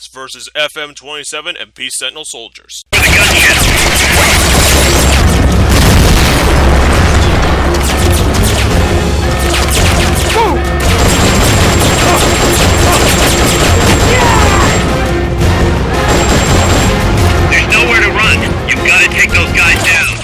Boss versus FM-27 and Peace Sentinel soldiers. For the gunship! There's nowhere to run. You've got to take those guys down.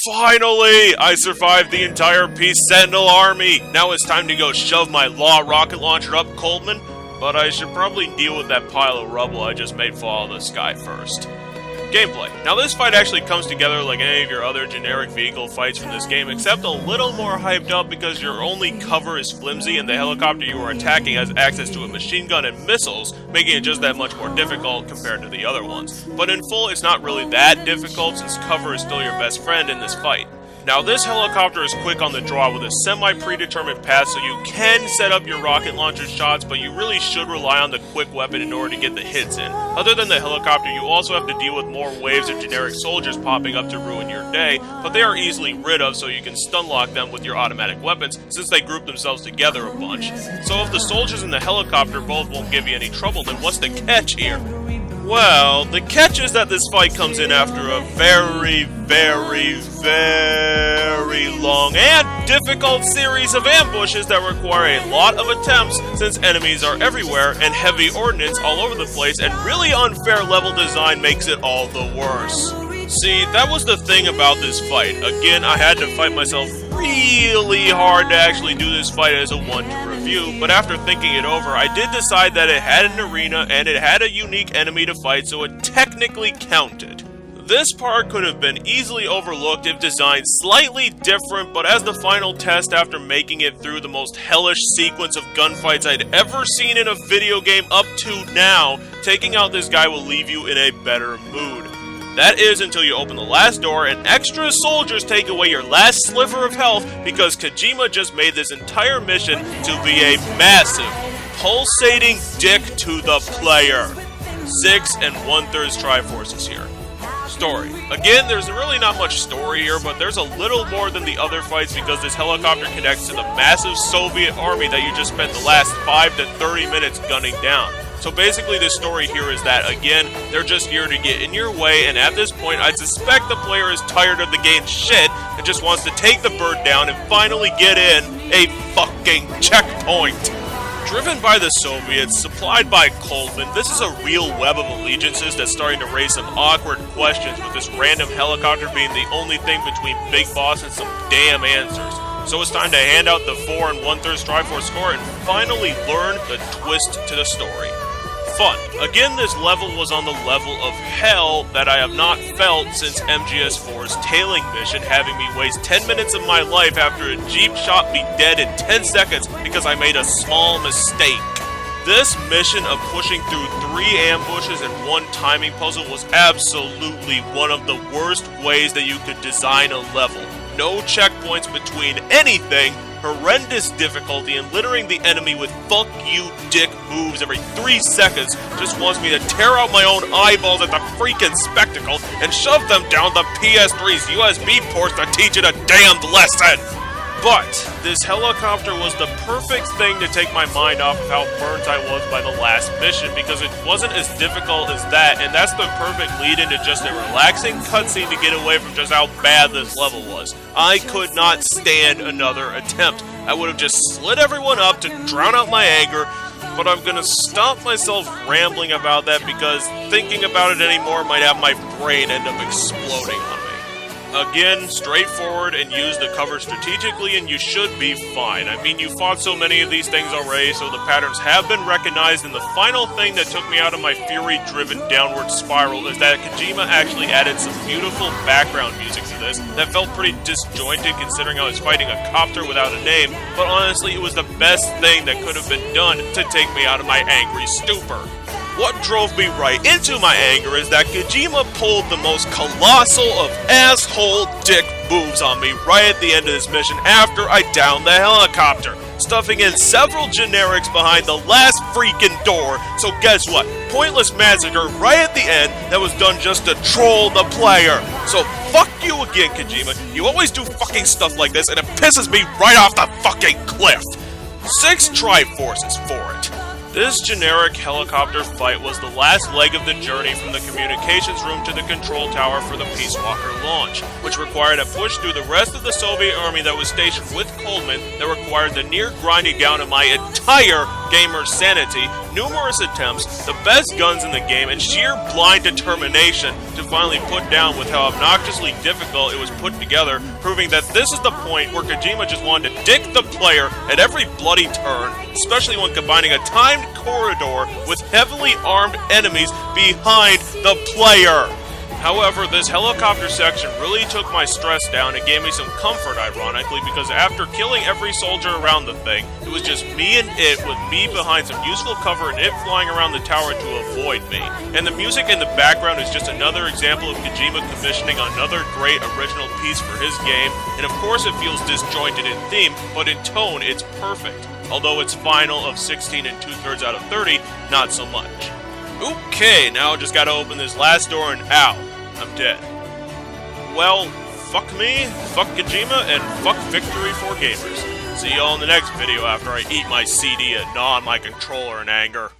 Finally! I survived the entire Peace Sentinel army! Now it's time to go shove my Law rocket launcher up Coldman, but I should probably deal with that pile of rubble I just made fall out of the sky first. Gameplay. Now this fight actually comes together like any of your other generic vehicle fights from this game, except a little more hyped up because your only cover is flimsy and the helicopter you are attacking has access to a machine gun and missiles, making it just that much more difficult compared to the other ones. But in full, it's not really that difficult since cover is still your best friend in this fight. Now this helicopter is quick on the draw with a semi-predetermined path, so you can set up your rocket launcher shots, but you really should rely on the quick weapon in order to get the hits in. Other than the helicopter, you also have to deal with more waves of generic soldiers popping up to ruin your day, but they are easily rid of, so you can stun lock them with your automatic weapons, since they group themselves together a bunch. So if the soldiers and the helicopter both won't give you any trouble, then what's the catch here? Well, the catch is that this fight comes in after a very long and difficult series of ambushes that require a lot of attempts since enemies are everywhere and heavy ordnance all over the place, and really unfair level design makes it all the worse. See, that was the thing about this fight. Again, I had to fight myself really hard to actually do this fight as a one to review, but after thinking it over, I did decide that it had an arena and it had a unique enemy to fight, so it technically counted. This part could have been easily overlooked if designed slightly different, but as the final test after making it through the most hellish sequence of gunfights I'd ever seen in a video game up to now, taking out this guy will leave you in a better mood. That is until you open the last door and extra soldiers take away your last sliver of health because Kojima just made this entire mission to be a massive, pulsating dick to the player. 6 1/3 Triforces here. Story. Again, there's really not much story here, but there's a little more than the other fights because this helicopter connects to the massive Soviet army that you just spent the last 5 to 30 minutes gunning down. So basically the story here is that, again, they're just here to get in your way, and at this point I suspect the player is tired of the game's shit and just wants to take the bird down and finally get in a fucking checkpoint. Driven by the Soviets, supplied by Coldman, this is a real web of allegiances that's starting to raise some awkward questions, with this random helicopter being the only thing between Big Boss and some damn answers. So it's time to hand out the 4 1/3 Triforce score and finally learn the twist to the story. Fun. Again, this level was on the level of hell that I have not felt since MGS4's tailing mission, having me waste 10 minutes of my life after a Jeep shot me dead in 10 seconds because I made a small mistake. This mission of pushing through 3 ambushes and 1 timing puzzle was absolutely one of the worst ways that you could design a level. No checkpoints between anything, horrendous difficulty, and littering the enemy with fuck you dick moves every 3 seconds just wants me to tear out my own eyeballs at the freaking spectacle and shove them down the PS3's USB ports to teach it a damned lesson! But this helicopter was the perfect thing to take my mind off of how burnt I was by the last mission, because it wasn't as difficult as that, and that's the perfect lead into just a relaxing cutscene to get away from just how bad this level was. I could not stand another attempt. I would have just slit everyone up to drown out my anger, but I'm gonna stop myself rambling about that because thinking about it anymore might have my brain end up exploding on me. Again, straightforward and use the cover strategically and you should be fine. I mean, you fought so many of these things already, so the patterns have been recognized, and the final thing that took me out of my fury-driven downward spiral is that Kojima actually added some beautiful background music to this that felt pretty disjointed considering I was fighting a copter without a name, but honestly it was the best thing that could have been done to take me out of my angry stupor. What drove me right into my anger is that Kojima pulled the most colossal of asshole dick moves on me right at the end of this mission after I downed the helicopter, stuffing in several generics behind the last freaking door. So guess what? Pointless massacre right at the end that was done just to troll the player. So fuck you again, Kojima. You always do fucking stuff like this and it pisses me right off the fucking cliff. 6 Triforces for it. This generic helicopter fight was the last leg of the journey from the communications room to the control tower for the Peace Walker launch, which required a push through the rest of the Soviet army that was stationed with Coldman that required the near grinding down of my entire gamer sanity, numerous attempts, the best guns in the game, and sheer blind determination to finally put down with how obnoxiously difficult it was put together, proving that this is the point where Kojima just wanted to dick the player at every bloody turn, especially when combining a timed corridor with heavily armed enemies behind the player. However, this helicopter section really took my stress down and gave me some comfort, ironically, because after killing every soldier around the thing, it was just me and it, with me behind some useful cover and it flying around the tower to avoid me. And the music in the background is just another example of Kojima commissioning another great original piece for his game, and of course it feels disjointed in theme, but in tone it's perfect. Although its final of 16 2/3 out of 30, not so much. Okay, now I just gotta open this last door and ow, I'm dead. Well, fuck me, fuck Kojima, and fuck victory for gamers. See y'all in the next video after I eat my CD and gnaw on my controller in anger.